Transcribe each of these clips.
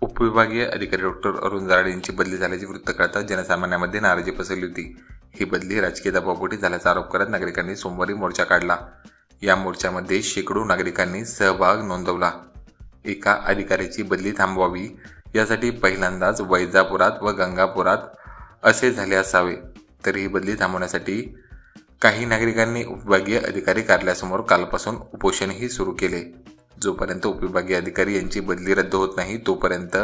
उपविभागीय अधिकारी डॉक्टर अरुण जाराड यांची बदली झाल्याचे वृत्त कळताच जनसामान्यांमध्ये नाराजी पसरली होती। ही बदली राजकीय दबावापोटी झाल्याचा आरोप करत नागरिकांनी सोमवारी मोर्चा काढला। या मोर्चामध्ये शेकडो नागरिकांनी सहभाग नोंदवला। एका अधिकाऱ्याची बदली थांबवावी यासाठी पहिल्यांदाच वैजापुरात व गंगापुरात असे झाले असावे। तर ही बदली थांबवण्यासाठी काही नागरिकांनी उपविभागीय अधिकारी कार्यालयासमोर कालपासून उपोषणही सुरू केले। जोपर्यंत उपविभागीय अधिकारी यांची बदली रद्द होत नाही तोपर्यंत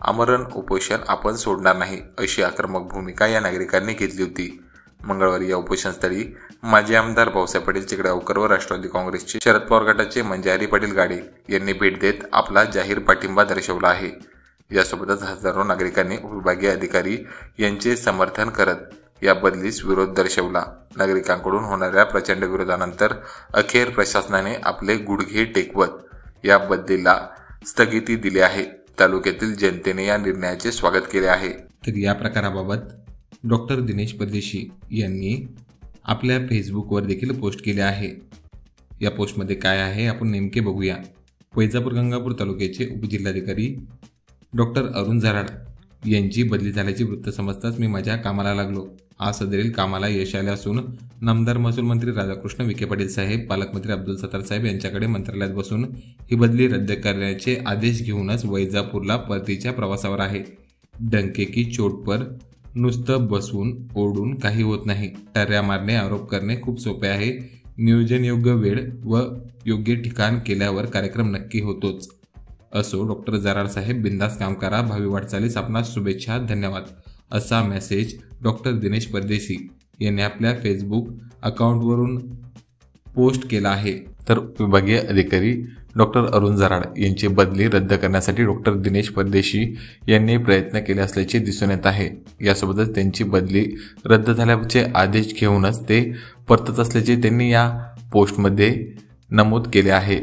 आमरण उपोषण आपण सोडणार नाही, अशी आक्रमक भूमिका या नागरिकांनी घेतली होती। मंगळवारी या उपोषणस्थळी माजी आमदार भाऊसाहेब पाटील चिखलीकर व राष्ट्रवादी काँग्रेसचे शरद पवार गटाचे मंजारी पाटील गाडे यांनी भेट देत आपला जाहीर पाठिंबा दर्शवला आहे। यासोबतच हजारो नागरिकांनी उपविभागीय अधिकारी यांचे समर्थन करत या बदलीस विरोध दर्शवला। नागरिकांकडून होणाऱ्या प्रचंड विरोधानंतर अखेर प्रशासनाने आपले गुडघे टेकवत या बदलीला स्थगिती दिली आहे। तालुक्यातील जनतेने या निर्णयाचे स्वागत केले आहे। तर या प्रकाराबाबत डॉक्टर दिनेश परदेशी यांनी आपल्या फेसबुकवर देखील पोस्ट केले आहे। या पोस्टमध्ये काय आहे आपण नेमके बघूया। वैजापूर गंगापूर तालुक्याचे उपजिल्हाधिकारी डॉक्टर अरुण जाराड यांची बदली झाल्याचे वृत्त समजताच मी माझ्या कामाला लागलो। आज सदरील कामाला यश आले असून नामदार महसूल मंत्री राधाकृष्ण विखे पाटील साहेब, पालकमंत्री अब्दुल सत्तार साहेब यांच्याकडे मंत्रालयात बसून ही बदली रद्द करण्याचे आदेश घेऊनच वैजापूरला परतीच्या प्रवासावर आहे। डंके की चोट पर नुसतं बसून ओढून काही होत नाही। टर्या मारणे, आरोप करणे खूप सोपे आहे। नियोजन योग्य वेळ व योग्य ठिकाण केल्यावर कार्यक्रम नक्की होतोच। असो डॉक्टर जाराड साहेब, बिंदास काम करा, भावी वाटचालीस आपणास शुभेच्छा, धन्यवाद, असा मेसेज डॉक्टर दिनेश परदेशी यांनी आपल्या फेसबुक अकाउंटवरून पोस्ट केला आहे। तर विभागीय अधिकारी डॉक्टर अरुण जाराड यांची बदली रद्द करण्यासाठी डॉक्टर दिनेश परदेशी यांनी प्रयत्न केले असल्याचे दिसून येत आहे। यासोबतच त्यांची बदली रद्द झाल्याचे आदेश घेऊनच ते परतत असल्याचे त्यांनी या पोस्टमध्ये नमूद केले आहे।